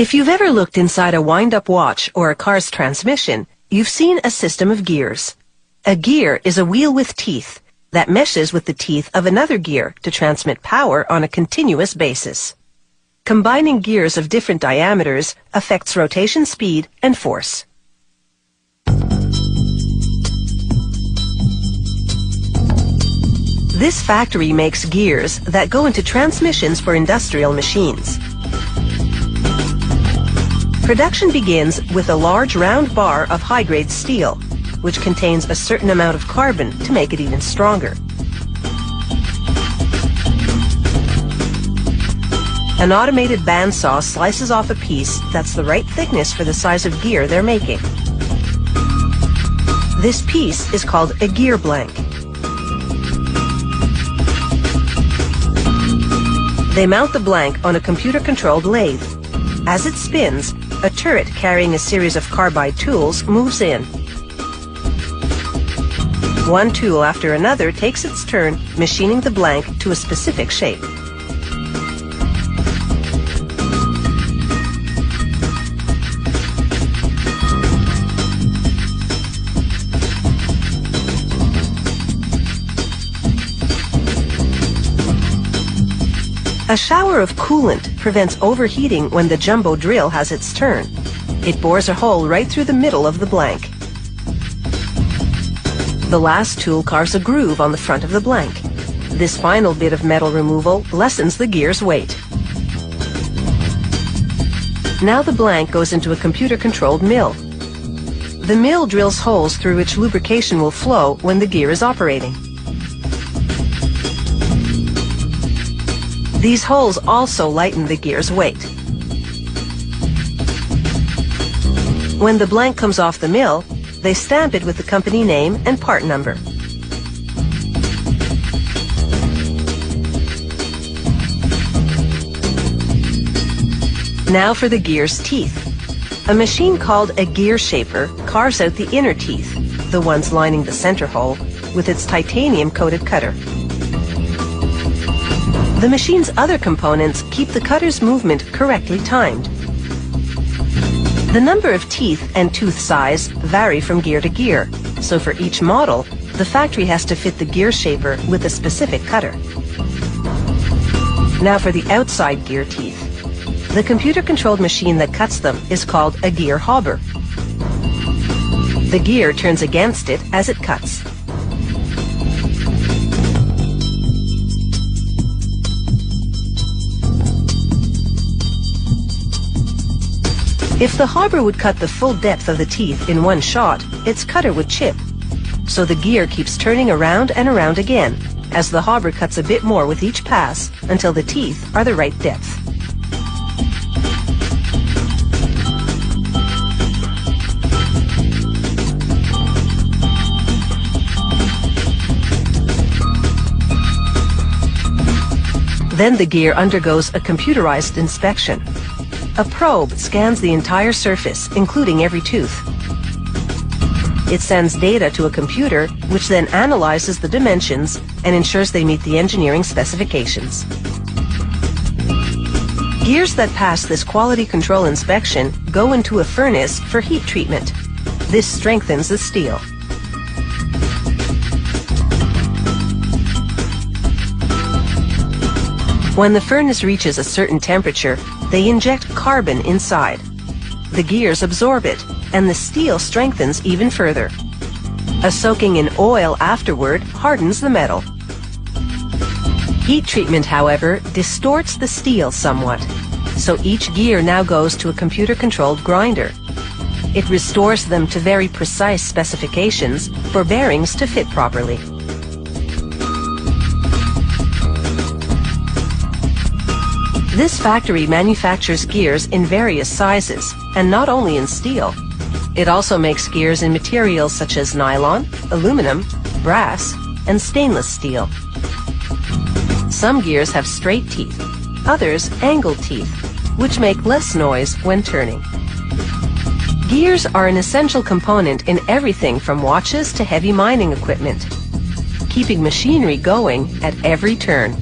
If you've ever looked inside a wind-up watch or a car's transmission, you've seen a system of gears. A gear is a wheel with teeth that meshes with the teeth of another gear to transmit power on a continuous basis. Combining gears of different diameters affects rotation speed and force. This factory makes gears that go into transmissions for industrial machines. Production begins with a large round bar of high-grade steel, which contains a certain amount of carbon to make it even stronger. An automated bandsaw slices off a piece that's the right thickness for the size of gear they're making. This piece is called a gear blank. They mount the blank on a computer-controlled lathe. As it spins, a turret carrying a series of carbide tools moves in. One tool after another takes its turn, machining the blank to a specific shape. A shower of coolant prevents overheating when the jumbo drill has its turn. It bores a hole right through the middle of the blank. The last tool carves a groove on the front of the blank. This final bit of metal removal lessens the gear's weight. Now the blank goes into a computer-controlled mill. The mill drills holes through which lubrication will flow when the gear is operating. These holes also lighten the gear's weight. When the blank comes off the mill, they stamp it with the company name and part number. Now for the gear's teeth. A machine called a gear shaper carves out the inner teeth, the ones lining the center hole, with its titanium-coated cutter. The machine's other components keep the cutter's movement correctly timed. The number of teeth and tooth size vary from gear to gear, so for each model, the factory has to fit the gear shaper with a specific cutter. Now for the outside gear teeth. The computer-controlled machine that cuts them is called a gear hobber. The gear turns against it as it cuts. If the hobber would cut the full depth of the teeth in one shot, its cutter would chip. So the gear keeps turning around and around again, as the hobber cuts a bit more with each pass until the teeth are the right depth. Then the gear undergoes a computerized inspection. A probe scans the entire surface, including every tooth. It sends data to a computer, which then analyzes the dimensions and ensures they meet the engineering specifications. Gears that pass this quality control inspection go into a furnace for heat treatment. This strengthens the steel. When the furnace reaches a certain temperature, they inject carbon inside. The gears absorb it, and the steel strengthens even further. A soaking in oil afterward hardens the metal. Heat treatment, however, distorts the steel somewhat, so each gear now goes to a computer-controlled grinder. It restores them to very precise specifications for bearings to fit properly. This factory manufactures gears in various sizes, and not only in steel. It also makes gears in materials such as nylon, aluminum, brass, and stainless steel. Some gears have straight teeth, others angled teeth, which make less noise when turning. Gears are an essential component in everything from watches to heavy mining equipment, keeping machinery going at every turn.